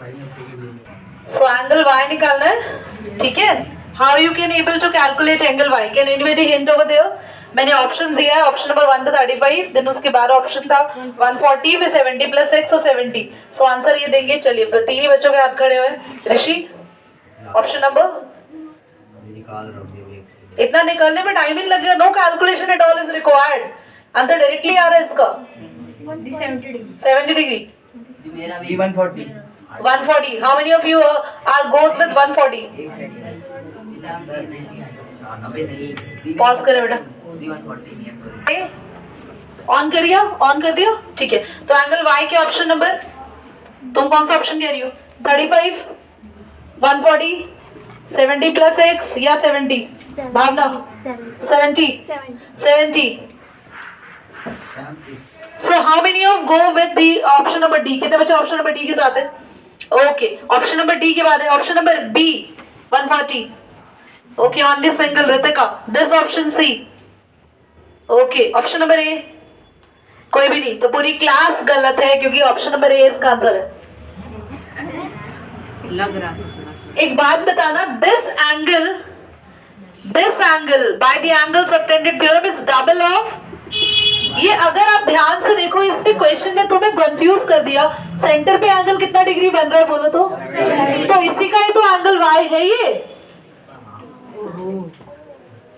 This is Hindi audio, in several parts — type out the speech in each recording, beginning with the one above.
सो एंगल y निकालना है, ठीक है। How you can able to calculate angle y? Can anybody hint over there? मैंने ऑप्शन दिया है, ऑप्शन नंबर 1 था 35, देन उसके बाद ऑप्शन था 140 में 70 प्लस x और 70। सो आंसर ये देंगे। चलिए तीन ही बच्चों के हाथ खड़े हुए हैं। ऋषि ऑप्शन नंबर इतना निकालने में टाइम ही लगेगा, no calculation at all is required. Answer directly आ रहा है इसका 70 डिग्री। मेरा भी 140। 140, how many of you are goes with 140? Pause करें बेटा, ऑन करिए, ऑन कर दिया, ठीक है। तो एंगल y के ऑप्शन नंबर, तुम कौन सा ऑप्शन कह रही हो? 35, 140, 70 प्लस x या 70? भावना 70। So how many of go with the option number D? कितने बच्चे ऑप्शन नंबर D के साथ है? ओके, ऑप्शन नंबर D के बाद है option number B 140। Okay, on this single Ritika, this option C। Okay, option number A कोई भी नहीं, तो पूरी क्लास गलत है क्योंकि ऑप्शन नंबर A इसका आंसर है। लग रहा है। एक बात बताना, this angle by the angle subtended theorem is double of, ये अगर आप ध्यान से देखो इसने क्वेश्चन ने तुम्हें कंफ्यूज कर दिया। सेंटर पे एंगल कितना डिग्री बन रहा है बोलो तो इसी का ही तो एंगल y है ये।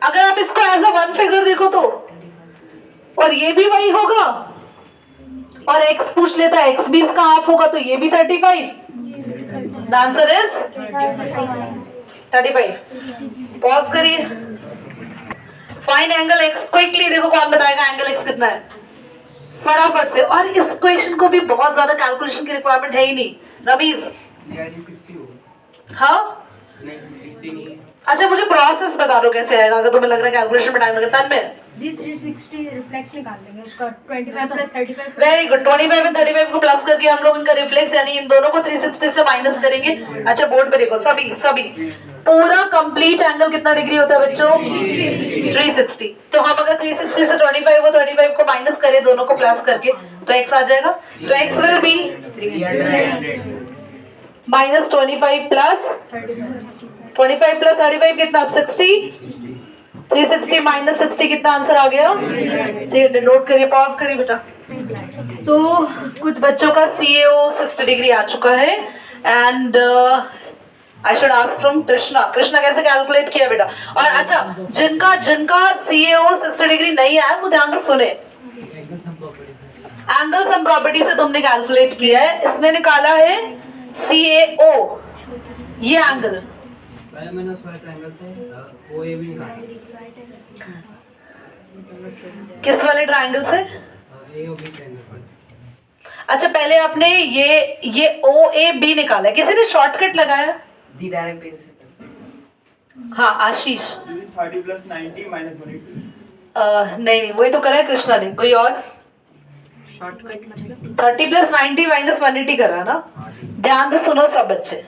अगर आप इसको एज अ वन फिगर देखो तो, और ये भी वही होगा, और x पूछ लेता है x भी इसका हाफ होगा तो ये भी 35। The answer is 35। पॉज करिए, फाइंड एंगल x। क्विकली देखो कौन बताएगा एंगल x कितना है फटाफट से। और इस क्वेश्चन को भी बहुत ज्यादा कैलकुलेशन की रिक्वायरमेंट है ही नहीं। रमीज हाँ, अच्छा मुझे प्रोसेस बता दो कैसे आएगा अगर तुम्हें लग रहा है कैलकुलेशन में टाइम लगेगा। तन में D360 रिफ्लेक्स निकाल लेंगे उसका 25 प्लस 35। वेरी गुड, 25 और 35 को प्लस करके हम लोग इनका रिफ्लेक्स यानी इन दोनों को 360 से माइनस करेंगे। अच्छा बोर्ड पे देखो सभी पूरा कंप्लीट एंगल कितना डिग्री होता है बच्चों? 360। तो हम अगर 360 से 25 और 35 को माइनस करें दोनों को प्लस करके तो x आ जाएगा। तो x will be minus 25 plus 35 कितना? 60। 360 माइनस 60 कितना आंसर आ गया? 300। नोट करिए, पॉज करिए बेटा। तो कुछ बच्चों का CAO 60 डिग्री आ चुका है and I should ask from Krishna कैसे कैलकुलेट किया बेटा? और अच्छा जिनका CAO 60 डिग्री नहीं आया वो ध्यान से सुने। एंगल सम प्रॉपर्टी से तुमने कैलकुलेट किया है, इसने निकाला है CAO ये एंगल। किस वाले ट्रायंगल से? अच्छा पहले आपने ये OAB निकाला है, किसी ने शॉर्टकट लगाया? हाँ आशीष 30 प्लस 90 माइनस 180। नहीं वही तो करा है कृष्णा ने। कोई और? शॉर्टकट मतलब 30 प्लस 90 माइनस 180 करा ना। ध्यान से सुनो सब बच्चे,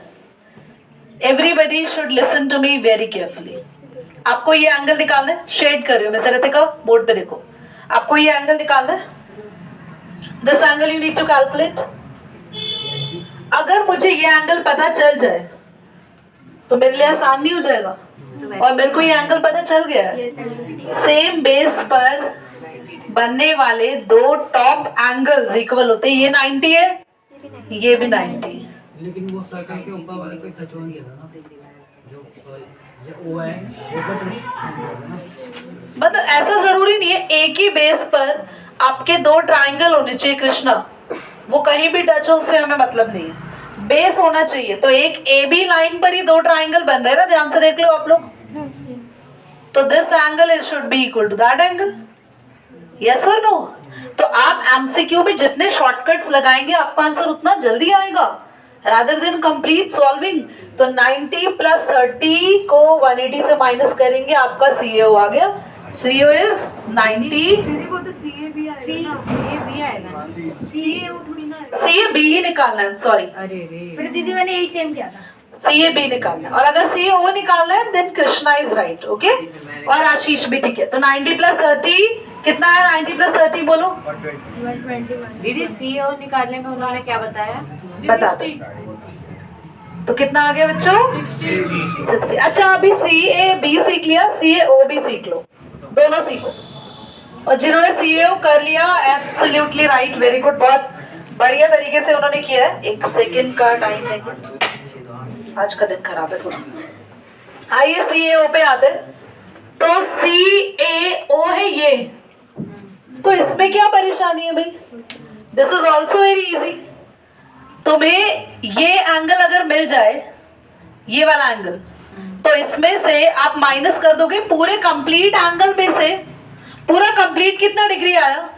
everybody should listen to me very carefully. आपको ये एंगल निकालना है, शेड कर रही हूँ मैं रितिका, बोर्ड पे देखो। आपको ये एंगल निकालना है, this angle you need to calculate. अगर मुझे ये एंगल पता चल जाए तो मेरे लिए आसान नहीं हो जाएगा, और मेरे को ये एंगल पता चल गया है। सेम बेस पर बनने वाले दो टॉप एंगल्स इक्वल होते हैं, ये 90 है ये भी 90 है। लेकिन वो सर्कल के ऊपर वाले को सच मान गया था ना, जो ये ओ है वो तो मतलब ऐसा जरूरी नहीं है एक ही बेस पर आपके दो ट्रायंगल होने चाहिए कृष्णा, वो कहीं भी टच हो उससे हमें मतलब नहीं है, बेस होना चाहिए। तो एक AB लाइन पर ही दो ट्रायंगल बन रहे हैं ना, ध्यान से देख लो आप लोग। तो this angle is should be equal to that angle, yes और नो? तो आप MCQ में जितने शॉर्टकट्स लगाएंगे आपका आंसर उतना जल्दी आएगा rather than complete solving। तो 90 प्लस 30 को 180 से माइनस करेंगे, आपका CAO आ गया। CAO is 90। दीदी वो तो CAB आएगा। CAO थोड़ी ना आएगा। CAB ही निकालना है, सॉरी। अरे रे पर दीदी मैंने यही सेम किया था। CAB निकालना है, और अगर CAO निकालना है then Krishna is right, okay. और आशीष भी ठीक है। तो 90 प्लस 30 कितना है? 90 प्लस 30 बोलो। 121। दीदी CAO निकालने में उन्होंने क्या बताया? बता दो। तो कितना आ गया बच्चों 60। अच्छा अभी CAB सीख लिया, CAOB सीख लो, दोनों सीखो। और जिन्होंने CAO कर लिया एब्सोल्युटली राइट, वेरी गुड, बहुत बढ़िया तरीके से उन्होंने किया है। 1 सेकंड का टाइम है, आज का दिन खराब है थोड़ा। आइए CAO पे आते हैं। तो CAO है ये, तो इसमें क्या परेशानी है भाई, this is also very easy. तुम्हें ये एंगल अगर मिल जाए, ये वाला एंगल, तो इसमें से आप माइनस कर दोगे पूरे कंप्लीट एंगल में से। पूरा कंप्लीट कितना डिग्री आया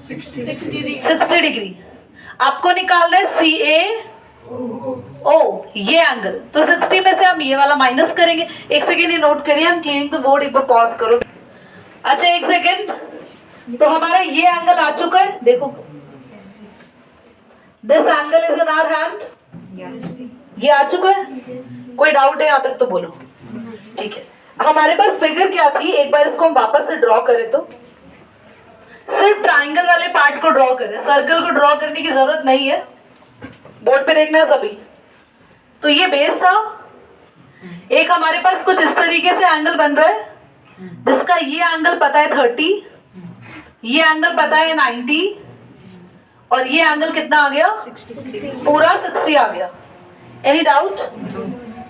60 डिग्री। आपको निकालना है CAO ये एंगल, तो 60 में से हम ये वाला माइनस करेंगे। एक सेकेंड ये नोट करिए, हम क्लीनिंग द बोर्ड, एक बार पॉज करो। अच्छा एक सेकेंड, तो हमारा ये एंगल आ चुका है, देखो this angle is in our hand, ये आ चुका है। कोई डाउट है यहाँ तक तो बोलो, ठीक है। हमारे पास फिगर क्या थी, एक बार इसको हम वापस से ड्रॉ करें तो सिर्फ ट्राइंगल वाले पार्ट को ड्रॉ करें, सर्कल को ड्रॉ करने की जरूरत नहीं है, बोर्ड पे देखना है सभी। तो ये बेस था, एक हमारे पास कुछ इस तरीके से एंगल बन रहा है, जिसका ये एंगल पता है 30, ये एंगल पता है 90, और ये एंगल कितना आ गया पूरा 60 आ गया। एनी डाउट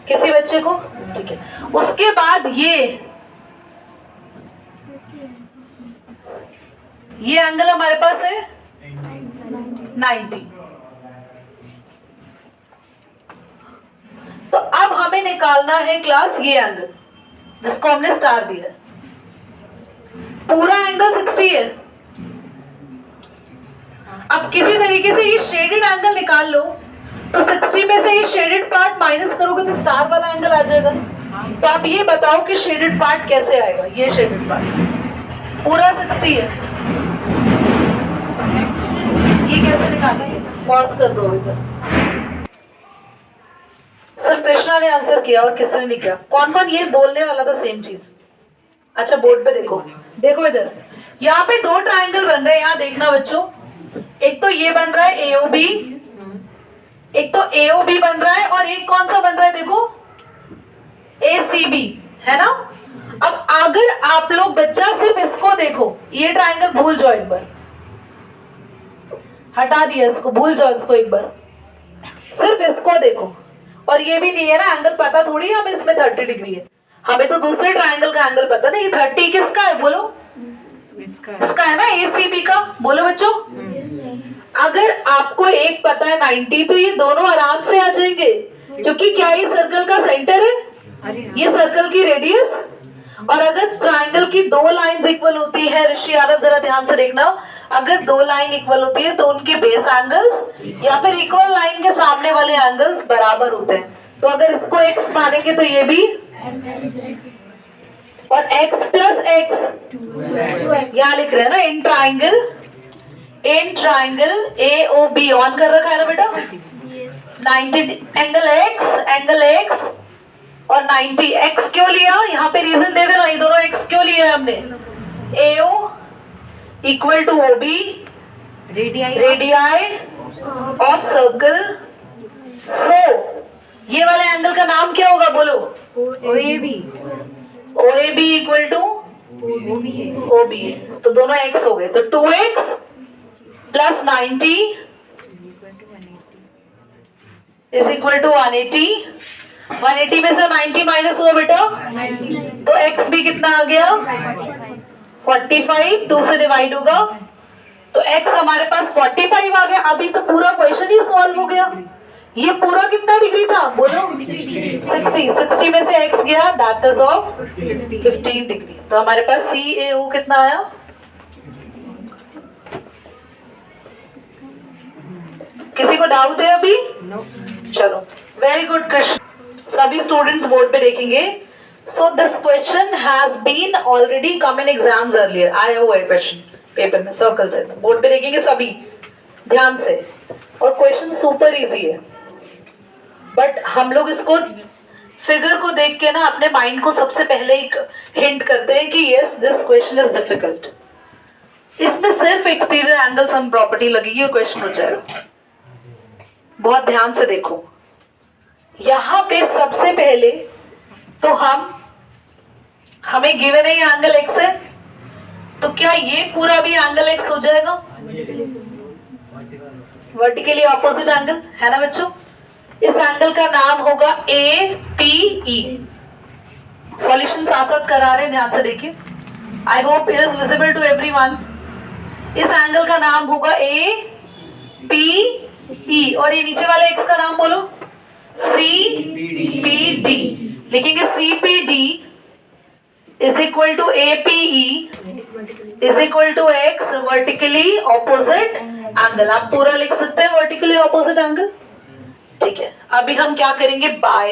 किसी बच्चे को, ठीक है। उसके बाद ये एंगल हमारे पास है 90। तो अब हमें निकालना है क्लास ये एंगल जिसको हमने स्टार दिया है। पूरा एंगल 60 है। अब किसी तरीके से ये शेडेड एंगल निकाल लो, तो 60 में से ये शेडेड पार्ट माइनस करोगे तो स्टार वाला एंगल आ जाएगा। तो आप ये बताओ कि शेडेड पार्ट कैसे आएगा। ये शेडेड पार्ट पूरा 60 है, ये कैसे निकालेंगे? पॉज कर दो इधर। सिर्फ कृष्णा ने आंसर किया और किसने नहीं किया। कौन कौन ये बोलने वाला था सेम चीज? अच्छा बोर्ड पे देखो, देखो इधर, यहाँ पे दो ट्राइंगल बन रहे हैं, यहाँ देखना बच्चों। एक तो ये बन रहा है AOB, एक तो AOB बन रहा है, और एक कौन सा बन रहा है देखो ACB, है ना। अब अगर आप लोग बच्चा सिर्फ इसको देखो, ये ट्राइंगल भूल जाओ एक बार, हटा दिया इसको, भूल जाओ इसको एक बार, सिर्फ इसको देखो। और ये भी नहीं है ना, एंगल पता थोड़ी है हमें इसमें 30 डिग्री है, हमें तो दूसरे ट्राइंगल का एंगल पता ना। ये 30 किसका है बोलो? इसका है ना, ACB का। बोलो बच्चों, अगर आपको एक पता है 90, तो ये दोनों आराम से आ जाएंगे, क्योंकि क्या ये सर्कल का सेंटर है, ये सर्कल की रेडियस। और अगर ट्राइंगल की दो लाइंस इक्वल होती है, ऋषि यादव जरा ध्यान से देखना, अगर दो लाइन इक्वल होती है तो उनके बेस एंगल्स या फिर इक्वल लाइन के सामने वाले एंगल्स बराबर होते हैं। तो अगर इसको x मानेंगे तो ये भी, और x प्लस x यहाँ लिख रहे हैं ना, इन ट्राइंगल AOB ऑन कर रखा है ना बेटा, 90 एंगल x और 90। x क्यों लिया, यहाँ पे रीजन दे देना, ये दोनों x क्यों लिया हमने। AO equal to OB radii of circle. So ये वाले एंगल का नाम क्या होगा बोलो? OAB equal to OB। तो दोनों x हो गए, तो 2x plus 90 is equal to 180। 180 में से 90 माइनस हुआ बेटा, तो x भी कितना आ गया 45, 2 से डिवाइड होगा, तो x हमारे पास 45 आ गया। अभी तो पूरा क्वेश्चन ही सॉल्व हो गया। ये पूरा कितना डिग्री था बोलो? 60 में से x गया, दैट इज ऑफ 15 डिग्री। तो हमारे पास CAO कितना आया? किसी को डाउट है अभी? चलो वेरी गुड कृष्ण, सभी स्टूडेंट्स बोर्ड पे देखेंगे। So this question has been already come in exams earlier. आया हुआ है क्वेश्चन पेपर में, सर्कल से, बोर्ड पे देखेंगे सभी ध्यान से। और क्वेश्चन सुपर इजी है, बट हम लोग इसको फिगर को देख के ना अपने माइंड को सबसे पहले एक हिंट करते हैं कि yes this question is difficult. इसमें सिर्फ एक्सटीरियर एंगल सम प्रॉपर्टी लगेगी और क्वेश्चन हो जाएगा। बहुत ध्यान से देखो, यहाँ पे सबसे पहले तो हमें गिवन है ये एंगल एक्स है, तो क्या ये पूरा भी एंगल एक्स हो जाएगा? वर्टिकली ऑपोजिट एंगल है ना बच्चों। इस एंगल का नाम होगा APE। सॉल्यूशन साथ साथ करा रहे हैं, ध्यान से देखिए। I hope it is visible to everyone. इस एंगल का नाम होगा APE और ये नीचे वाले एक्स का नाम बोलो CPD। लिखेंगे CPD is equal to APE is equal to x vertically opposite angle. आप पूरा लिख सकते हैं वर्टिकली ऑपोजिट एंगल, ठीक है। अभी हम क्या करेंगे, bye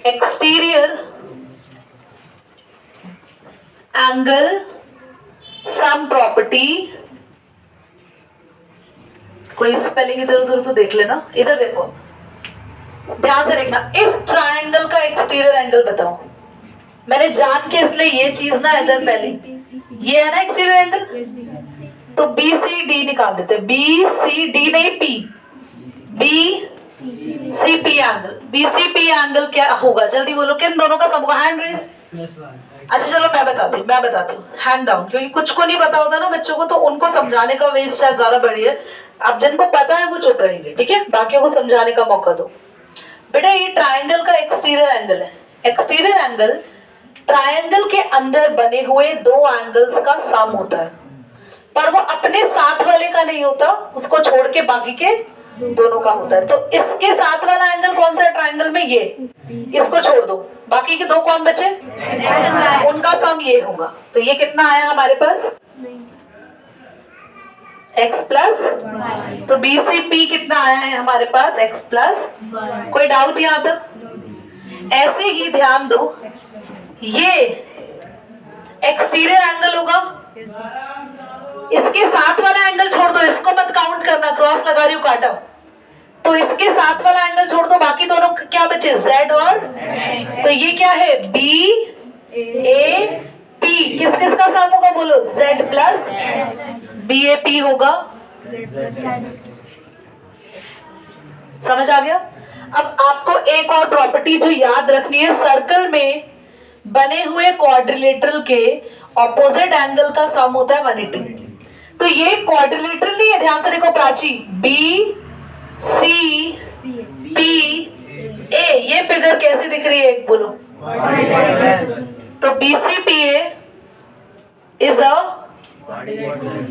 exterior angle sum property. कोई स्पेलिंग इधर उधर तो देख लेना, इधर देखो, ध्यान से देखना। इस ट्रायंगल का एक्सटीरियर एंगल बताओ। मैंने जान के इसलिए ये चीज ना इधर पहले, ये है ना एक्सटीरियर एंगल, तो BCD निकाल देते हैं। BCD नहीं P, BCP angle. BCP angle क्या होगा, जल्दी बोलो, किन दोनों का सब होगा? Hand raise. अच्छा चलो मैं बताती हूँ, हैंड डाउन, क्योंकि कुछ को नहीं पता होता ना बच्चों को, तो उनको समझाने का वेस्ट शायद ज्यादा बड़ी है। अब जिनको पता है वो चुप रहेंगे, ठीक है, बाकियों को समझाने का मौका दो। बेटा ये ट्रायंगल का एक्सटीरियर एंगल है। एक्सटीरियर एंगल ट्रायंगल के अंदर बने हुए दो एंगल्स का सम होता है, पर वो अपने साथ वाले का नहीं होता, उसको छोड़ के बाकी के दोनों का होता है। तो इसके साथ वाला एंगल कौन सा है ट्रायंगल में? ये, इसको छोड़ दो, बाकी के दो कौन बचे? उनका सम ये होगा। तो ये कितना आया हमारे पास? x प्लस, तो BCP कितना आया है हमारे पास? x plus. कोई डाउट यहाँ तक? ऐसे ही ध्यान दो, ये एक्सटीरियर एंगल होगा, इसके साथ वाला एंगल छोड़ दो, इसको मत काउंट करना, क्रॉस लगा रही हूँ, काटा। तो इसके साथ वाला एंगल छोड़ दो, बाकी दोनों क्या बचे? Z और तो ये क्या है? BAP। किस किस का सम होगा बोलो? Z प्लस BAP होगा। समझ आ गया? अब आपको एक और प्रॉपर्टी जो याद रखनी है, सर्कल में बने हुए क्वाड्रिलेटरल के ऑपोजिट एंगल का सम होता है 180। तो ये क्वाड्रिलेटरल नहीं है, ध्यान से देखो प्राची, BCPA। ये फिगर कैसी दिख रही है एक बोलो? तो BCPA इज अ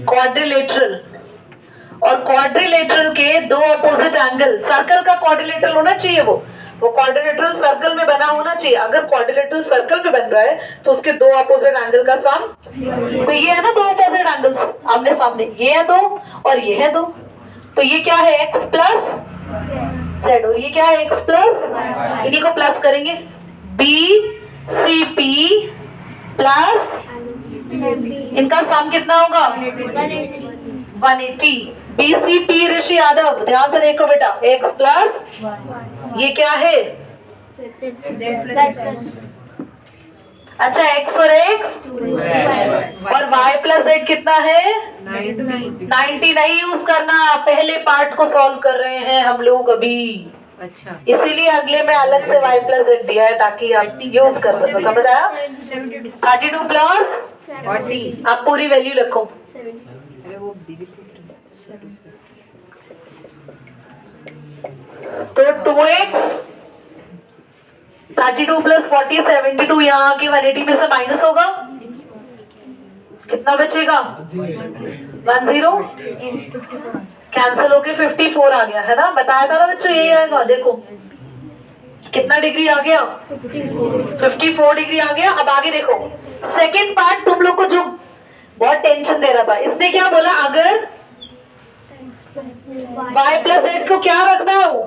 क्वाड्रिलेटरल, और क्वाड्रिलेटरल के दो अपोजिट एंगल, सर्कल का क्वाड्रिलेटरल होना चाहिए, वो क्वाड्रिलेटरल सर्कल में बना होना चाहिए। अगर क्वाड्रिलेटरल सर्कल में बन रहा है तो उसके दो अपोजिट एंगल का सम, तो ये है ना दो अपोजिट एंगल्स आमने सामने, ये है दो और ये है दो, तो ये क्या है? x प्लस z, और ये क्या है? x प्लस, इन्हीं को प्लस करेंगे, BCP प्लस इनका सम कितना होगा? 180। BCP ऋषि यादव ध्यान से देखो बेटा, x प्लस ये क्या है? अच्छा x और x और y प्लस z कितना है? 90 नहीं यूज करना, पहले पार्ट को सॉल्व कर रहे हैं हम लोग अभी, अच्छा, इसीलिए अगले में अलग से y प्लस z दिया है ताकि आप यूज कर सको। समझ आया? 32 प्लस 40। आप पूरी वैल्यू रखो। अरे वो दीदी तो 2x 32 प्लस 40 72, यहाँ आके 180 में से माइनस होगा, कितना बचेगा? 10 कैंसिल होके 54 आ गया है ना, बताया था ना बच्चों यही आएगा। देखो कितना डिग्री आ गया? 54 डिग्री आ गया। अब आगे देखो, सेकेंड पार्ट तुम लोग को जो बहुत टेंशन दे रहा था, इसने क्या बोला? अगर y प्लस z को क्या रखना है वो,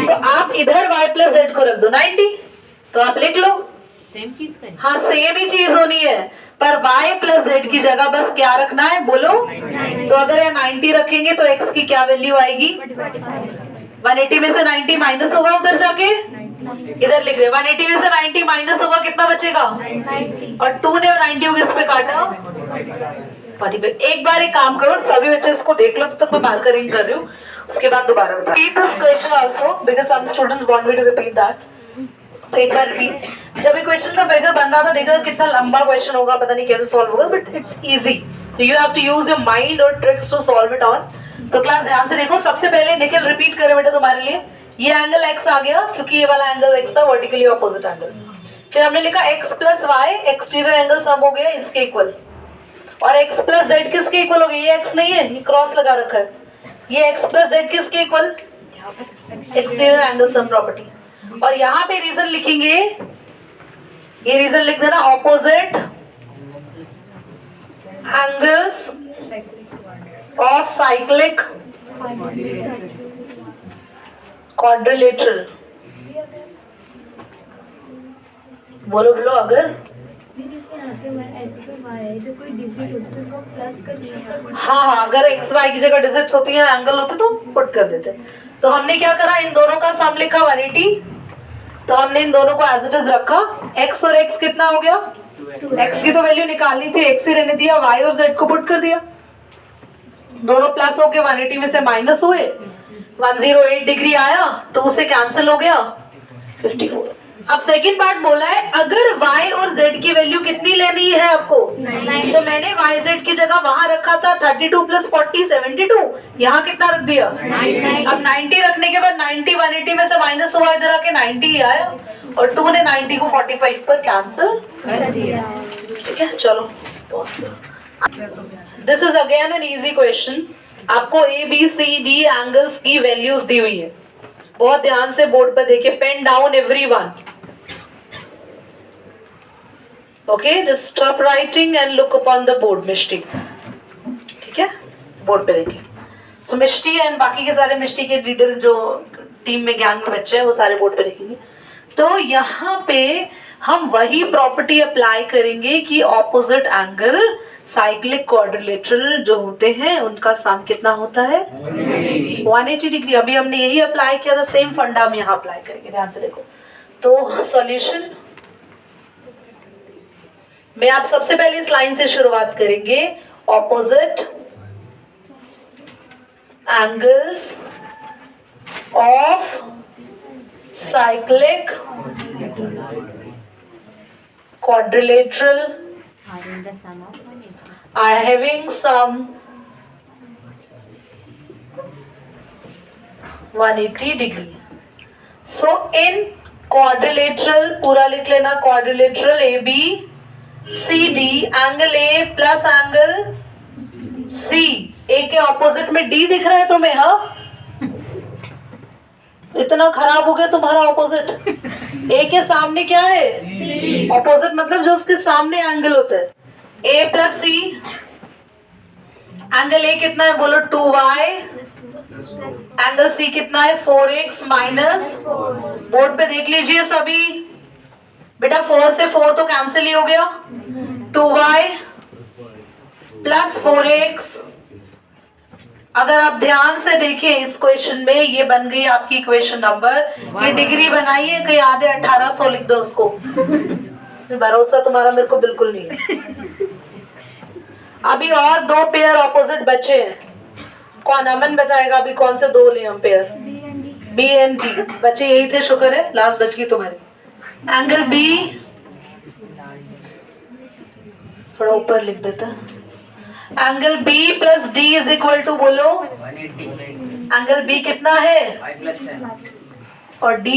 तो आप इधर y प्लस z को रख दो 90, तो आप लिख लो सेम चीज करें। हाँ सेम ही चीज होनी है, पर y प्लस z की जगह बस क्या रखना है बोलो? तो अगर ये 90 रखेंगे तो x की क्या वैल्यू आएगी? 180 में से 90 माइनस होगा, उधर जाके इधर लिख रहे 180 में से 90 माइनस होगा, कितना बचेगा? और 2 ने 90 को इस पे काटा 45। एक बार एक काम करो, सभी बच्चे इसको देख लो, तब तक मैं मार्करिंग कर रही हूँ, उसके बाद दोबारा बता। Repeat this question also because some students want me to repeat that. तो एक बार repeat। जब ये क्वेश्चन का फिगर बन रहा था, देख रहा कितना लंबा क्वेश्चन होगा, पता नहीं कैसे सॉल्व होगा, but it's easy. So you have to use your mind or tricks to solve it on। तो क्लास ध्यान से देखो, सबसे पहले निखिल रिपीट करे बेटा तुम्हारे लिए, ये एंगल x आ गया क्योंकि ये वाला एंगल x था, वर्टिकली ऑपोजिट एंगल। फिर हमने लिखा x plus y, exterior angle sum हो गया इसके इक्वल, और x प्लस जेड किसके इक्वल हो गया, ये x नहीं है, ये क्रॉस लगा रखा है, ये x प्लस जेड किसके equal, exterior angle sum property. और यहाँ पे रीजन लिखेंगे, ये रीजन लिख देना, opposite angles of cyclic quadrilateral. बोलो बोलो, अगर हाँ, अगर एक्स वाई की जगह डिजिट्स होती है, एंगल होते तो पुट कर देते। तो हमने क्या करा, इन दोनों का सम लिखा 180, तो हमने इन दोनों को एज इट इज रखा। x और x कितना हो गया, x की तो वैल्यू निकालनी थी, x ही रहने दिया, y और z को पुट कर दिया, दोनों प्लस होके 180 में से माइनस हुए, 108 डिग्री आया, 2 से कैंसिल हो गया, 54। अब सेकंड पार्ट बोला है, अगर y और z की वैल्यू कितनी लेनी है आपको, तो मैंने y z की जगह वहां रखा था 32 प्लस 40 72, यहाँ कितना रख दिया 90। अब 90 रखने के बाद 90 180 में से माइनस हुआ, इधर आके 90 ही आया, और 2 ने 90 को 45 पर कैंसिल कर दिया। ठीक है, चलो this is again an easy question. आपको A B C D angles की वैल्यूज दी हुई है, बहुत ध्यान से बोर्ड पर देखिए, pen down everyone. Okay, just stop writing and look upon the board Mishti. ठीक है, बोर्ड पे देखिए। सो मिष्टी एंड बाकी के सारे मिष्टी के लीडर जो टीम में गैंग में बच्चे हैं, वो सारे बोर्ड पे देखेंगे। तो यहाँ पे हम वही प्रॉपर्टी अप्लाई करेंगे कि ऑपोजिट एंगल साइक्लिक क्वाड्रिलेटरल जो होते हैं उनका सम कितना होता है 180 डिग्री। अभी हमने यही अप्लाई किया था, सेम फंडा हम यहाँ अप्लाई करेंगे, ध्यान से देखो। तो सॉल्यूशन में आप सबसे पहले इस लाइन से शुरुआत करेंगे, opposite angles of cyclic quadrilateral are having sum 180 degree. So in quadrilateral पूरा लिख लेना, quadrilateral AB CD angle A plus angle C, A के ऑपोजिट में D दिख रहा है तुम्हें, हाँ इतना खराब हो गया तुम्हारा ऑपोजिट। ए के सामने क्या है, ऑपोजिट मतलब जो उसके सामने एंगल होता है, ए प्लस सी। एंगल ए कितना है बोलो 2y, एंगल सी कितना है 4x माइनस, बोर्ड पे देख लीजिए सभी बेटा, 4 से 4 तो कैंसिल ही हो गया, 2y प्लस 4x। अगर आप ध्यान से देखें इस क्वेश्चन में, ये बन गई आपकी इक्वेशन नंबर। ये डिग्री बनाइए, कहीं आधे 1800 लिख दो उसको, भरोसा तुम्हारा मेरे को बिल्कुल नहीं है। अभी और 2 पेयर ऑपोजिट बचे हैं, कौन, अमन बताएगा अभी कौन से 2 ले हम पेयर, बी एंड डी बचे, यही थे, शुक्र है लास्ट बच गई तुम्हारी। एंगल बी थोड़ा ऊपर लिख देता, angle B plus D is equal to बोलो 180। एंगल B कितना है 5 और D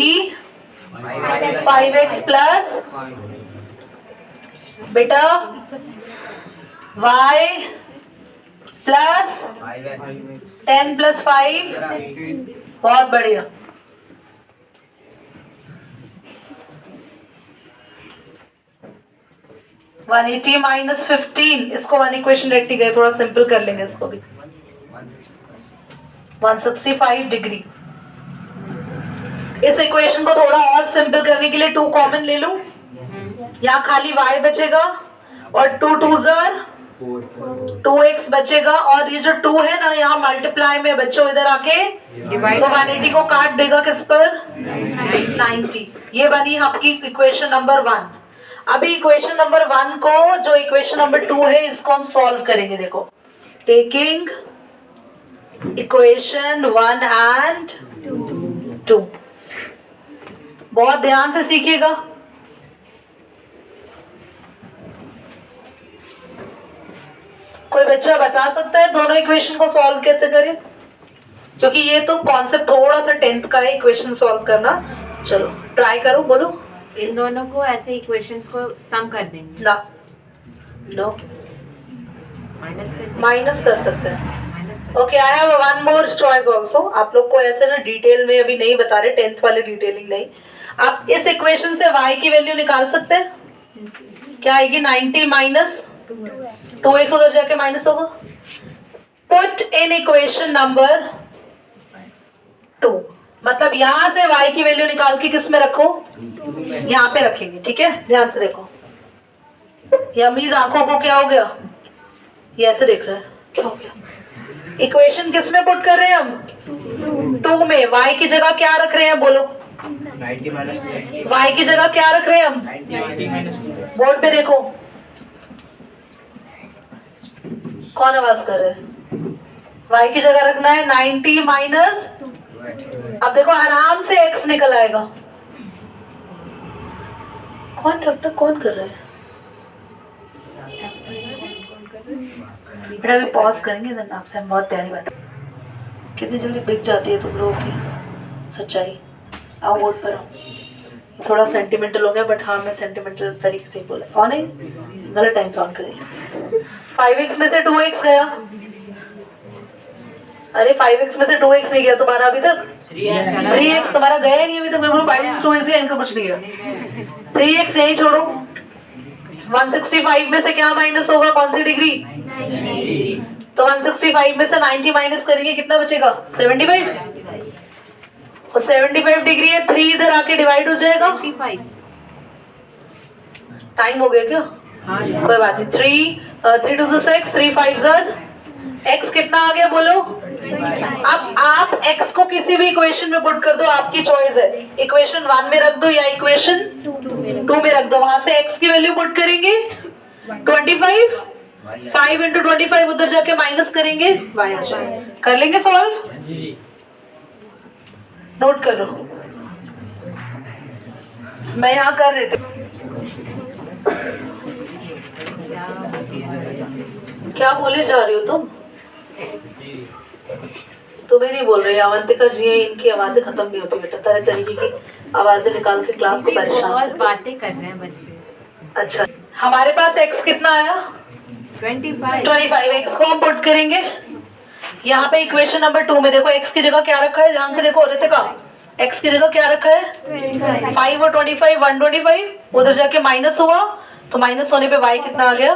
5x प्लस बेटा y प्लस 10 प्लस 5, बहुत बढ़िया। वन 180 माइनस 15, इसको वन इक्वेशन रट्टी गए, थोड़ा सिंपल कर लेंगे इसको भी, 165 डिग्री। इस इक्वेशन को थोड़ा और सिंपल करने के लिए 2 कॉमन ले लूं, यहाँ खाली y बचेगा और 2 2 2x बचेगा, और ये जो 2 है ना यहाँ मल्टीप्लाई में बच्चों इधर आके तो 180 को काट देगा किस पर 90। ये बनी आपकी इक्वेशन नंबर 1। अभी इक्वेशन नंबर 1 को जो इक्वेशन नंबर 2 है इसको हम सॉल्व करेंगे। देखो, टेकिंग इक्वेशन 1 एंड 2, बहुत ध्यान से सीखिएगा। कोई बच्चा बता सकता है दोनों इक्वेशन को सॉल्व कैसे करें? क्योंकि ये तो कॉन्सेप्ट थोड़ा सा 10th का है, इक्वेशन सॉल्व करना। चलो ट्राई करो, बोलो। इन दोनों को ऐसे इक्वेशंस को सम कर देंगे, ना, नो, माइनस कर सकते हैं। Okay, I have one more choice also. आप लोग को ऐसे ना डिटेल में अभी नहीं बता रहे, 10th वाले डिटेलिंग नहीं। आप इस इक्वेशन से y की वैल्यू निकाल सकते हैं। क्या आएगी? 90 माइनस 2x, उधर जाके माइनस होगा। पुट इन इक्वेशन नंबर 2, मतलब यहां से y की वैल्यू निकाल के किस में रखो? यहाँ पे रखेंगे, ठीक है? ध्यान से देखो। ये अमीज आंखों को क्या हो गया? ये ऐसे देख रहे हैं, क्या हो गया? इक्वेशन किस में पुट कर रहे हैं हम? 2 में। y की जगह क्या रख रहे हैं? बोलो। 90 माइनस y की जगह क्या रख रहे हैं हम? 90 माइनस बोर्ड पे देखो, कौन आवाज कर रहे हैं? y की जगह रखना है 90 माइनस। अब देखो आराम से x निकल आएगा। कौन डॉक्टर कौन कर रहा है? बेटा अभी पॉज करेंगे, देन आपसे हम बहुत प्यारी बात। कितनी जल्दी बिक जाती है तुम लोगों की सच्चाई। आओ वोट पर आओ। थोड़ा सेंटिमेंटल हो गया, बट हाँ मैं सेंटिमेंटल तरीके से ही बोला। कौन है? गलत टाइम पे ऑन करिए। 5x में से 2x गया। अरे 5x में से 2x नहीं गया तुम्हारा अभी तक। 3x तुम्हारा गया ही नहीं अभी तक। मैं बोलूं 5x 2x गया, इनका कुछ नहीं गया। 3x यही छोड़ो। 165 में से क्या माइनस होगा? कौन सी डिग्री? तो 165 में से 90 माइनस करेंगे, कितना बचेगा? 75। और 75 डिग्री है, 3 इधर आके डिवाइड हो जाएगा। 25। टाइम हो गया क्या? हाँ, कोई बात नहीं। 3 2 6, 3 5 x कितना आ गया बोलो? अब आप x को किसी भी इक्वेशन में पुट कर दो, आपकी चॉइस है। इक्वेशन 1 में रख दो या इक्वेशन 2 में रख दो। वहां से x की वैल्यू पुट करेंगे 25, 5 इंटू 25 उधर जाके माइनस करेंगे, y आ जाएगा। कर लेंगे सॉल्व? नोट कर लो, मैं यहाँ कर रही थी। क्या बोले जा रही हो तुम? तुम्हें नहीं बोल रही, अवंतिका जी है, इनकी आवाजें खत्म नहीं होती बेटा। तरह तरीके की आवाजें निकाल के क्लास को परेशान। बहुत बातें कर रहे हैं बच्चे। अच्छा, हमारे पास x कितना आया? 25। x को हम पुट करेंगे यहाँ पे इक्वेशन नंबर 2 में। देखो x की जगह क्या रखा है, ध्यान से देखो रितिका। x की जगह क्या रखा है? 5 और 25, 125 उधर जाके माइनस हुआ, तो माइनस होने पे y कितना आ गया?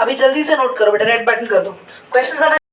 अभी जल्दी से नोट करो बेटा, रेड बटन कर दो। क्वेश्चन